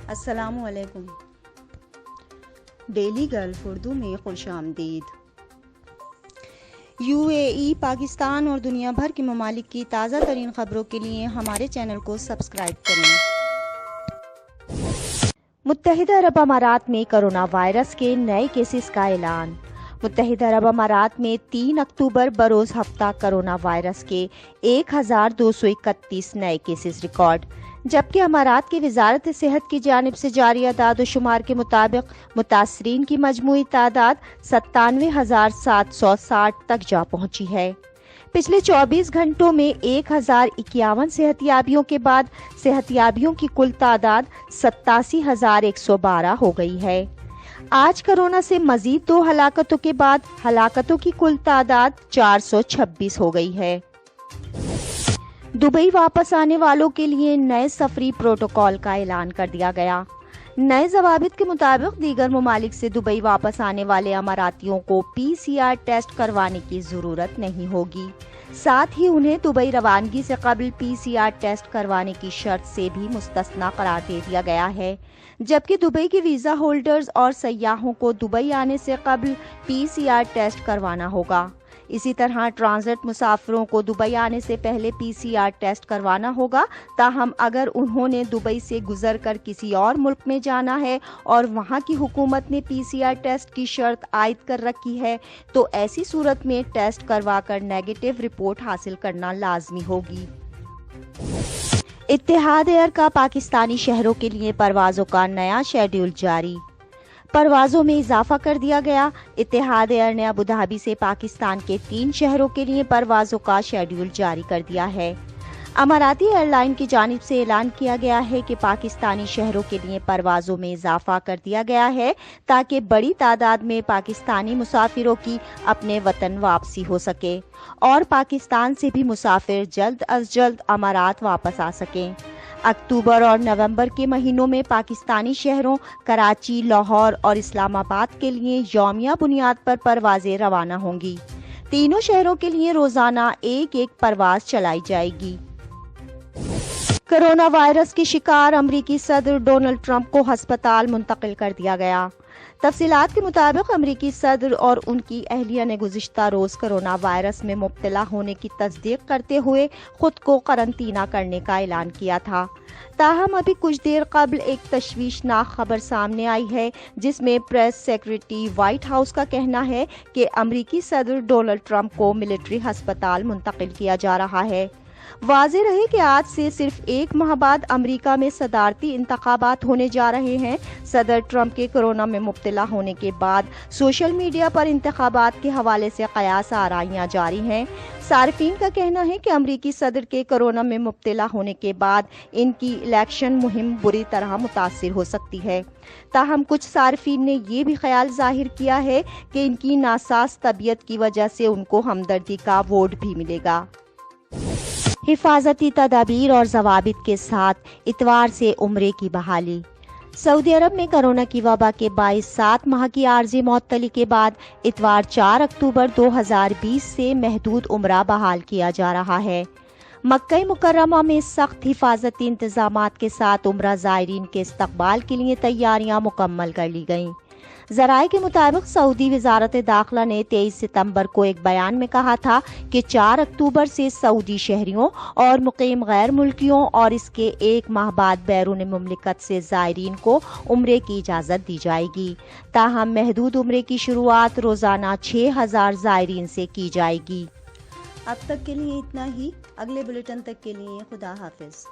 السلام علیکم۔ Daily golf Urdu میں خوش آمدید۔ UAE، پاکستان اور دنیا بھر کے ممالک کی تازہ ترین خبروں کے لیے ہمارے چینل کو سبسکرائب کریں۔ متحدہ عرب امارات میں کرونا وائرس کے نئے کیسز کا اعلان۔ متحدہ عرب امارات میں 3 اکتوبر بروز ہفتہ کرونا وائرس کے 1231 نئے کیسز ریکارڈ، جبکہ امارات کی وزارت صحت کی جانب سے جاری اعداد و شمار کے مطابق متاثرین کی مجموعی تعداد 97,760 تک جا پہنچی ہے۔ پچھلے 24 گھنٹوں میں 1051 صحتیابیوں کے بعد صحتیابیوں کی کل تعداد 87,112 ہو گئی ہے۔ آج کرونا سے مزید 2 ہلاکتوں کے بعد ہلاکتوں کی کل تعداد 426 ہو گئی ہے۔ دبئی واپس آنے والوں کے لیے نئے سفری پروٹوکول کا اعلان کر دیا گیا۔ نئے ضوابط کے مطابق دیگر ممالک سے دبئی واپس آنے والے اماراتیوں کو PCR ٹیسٹ کروانے کی ضرورت نہیں ہوگی۔ ساتھ ہی انہیں دبئی روانگی سے قبل PCR ٹیسٹ کروانے کی شرط سے بھی مستثنا قرار دے دیا گیا ہے، جبکہ دبئی کے ویزا ہولڈرز اور سیاحوں کو دبئی آنے سے قبل PCR ٹیسٹ کروانا ہوگا۔ اسی طرح ٹرانزٹ مسافروں کو دبئی آنے سے پہلے PCR ٹیسٹ کروانا ہوگا، تاہم اگر انہوں نے دبئی سے گزر کر کسی اور ملک میں جانا ہے اور وہاں کی حکومت نے PCR ٹیسٹ کی شرط عائد کر رکھی ہے تو ایسی صورت میں ٹیسٹ کروا کر نیگیٹو رپورٹ حاصل کرنا لازمی ہوگی۔ اتحاد ایئر کا پاکستانی شہروں کے لیے پروازوں کا نیا شیڈول جاری۔ پروازوں میں اضافہ کر دیا گیا۔ اتحاد ایئر نے ابوظہبی سے پاکستان کے 3 شہروں کے لیے پروازوں کا شیڈول جاری کر دیا ہے۔ اماراتی ایئر لائن کی جانب سے اعلان کیا گیا ہے کہ پاکستانی شہروں کے لیے پروازوں میں اضافہ کر دیا گیا ہے تاکہ بڑی تعداد میں پاکستانی مسافروں کی اپنے وطن واپسی ہو سکے اور پاکستان سے بھی مسافر جلد از جلد امارات واپس آ سکیں۔ اکتوبر اور نومبر کے مہینوں میں پاکستانی شہروں کراچی، لاہور اور اسلام آباد کے لیے یومیہ بنیاد پر پروازیں روانہ ہوں گی۔ تینوں شہروں کے لیے روزانہ ایک پرواز چلائی جائے گی۔ کرونا وائرس کے شکار امریکی صدر ڈونلڈ ٹرمپ کو ہسپتال منتقل کر دیا گیا۔ تفصیلات کے مطابق امریکی صدر اور ان کی اہلیہ نے گزشتہ روز کرونا وائرس میں مبتلا ہونے کی تصدیق کرتے ہوئے خود کو قرنطینہ کرنے کا اعلان کیا تھا۔ تاہم ابھی کچھ دیر قبل ایک تشویشناک خبر سامنے آئی ہے جس میں پریس سیکریٹری وائٹ ہاؤس کا کہنا ہے کہ امریکی صدر ڈونلڈ ٹرمپ کو ملٹری ہسپتال منتقل کیا جا رہا ہے۔ واضح رہے کہ آج سے صرف 1 ماہ بعد امریکہ میں صدارتی انتخابات ہونے جا رہے ہیں۔ صدر ٹرمپ کے کورونا میں مبتلا ہونے کے بعد سوشل میڈیا پر انتخابات کے حوالے سے قیاس آرائیاں جاری ہیں۔ صارفین کا کہنا ہے کہ امریکی صدر کے کورونا میں مبتلا ہونے کے بعد ان کی الیکشن مہم بری طرح متاثر ہو سکتی ہے۔ تاہم کچھ صارفین نے یہ بھی خیال ظاہر کیا ہے کہ ان کی ناساز طبیعت کی وجہ سے ان کو ہمدردی کا ووٹ بھی ملے گا۔ حفاظتی تدابیر اور ضوابط کے ساتھ اتوار سے عمرے کی بحالی۔ سعودی عرب میں کرونا کی وبا کے باعث 7 ماہ کی عارضی معطلی کے بعد اتوار 4 اکتوبر 2020 سے محدود عمرہ بحال کیا جا رہا ہے۔ مکہ مکرمہ میں سخت حفاظتی انتظامات کے ساتھ عمرہ زائرین کے استقبال کے لیے تیاریاں مکمل کر لی گئیں۔ ذرائع کے مطابق سعودی وزارت داخلہ نے 23 ستمبر کو ایک بیان میں کہا تھا کہ 4 اکتوبر سے سعودی شہریوں اور مقیم غیر ملکیوں اور اس کے 1 ماہ بعد بیرون مملکت سے زائرین کو عمرے کی اجازت دی جائے گی۔ تاہم محدود عمرے کی شروعات روزانہ 6,000 زائرین سے کی جائے گی۔ اب تک کے لیے اتنا ہی۔ اگلے بلیٹن تک کے لیے خدا حافظ۔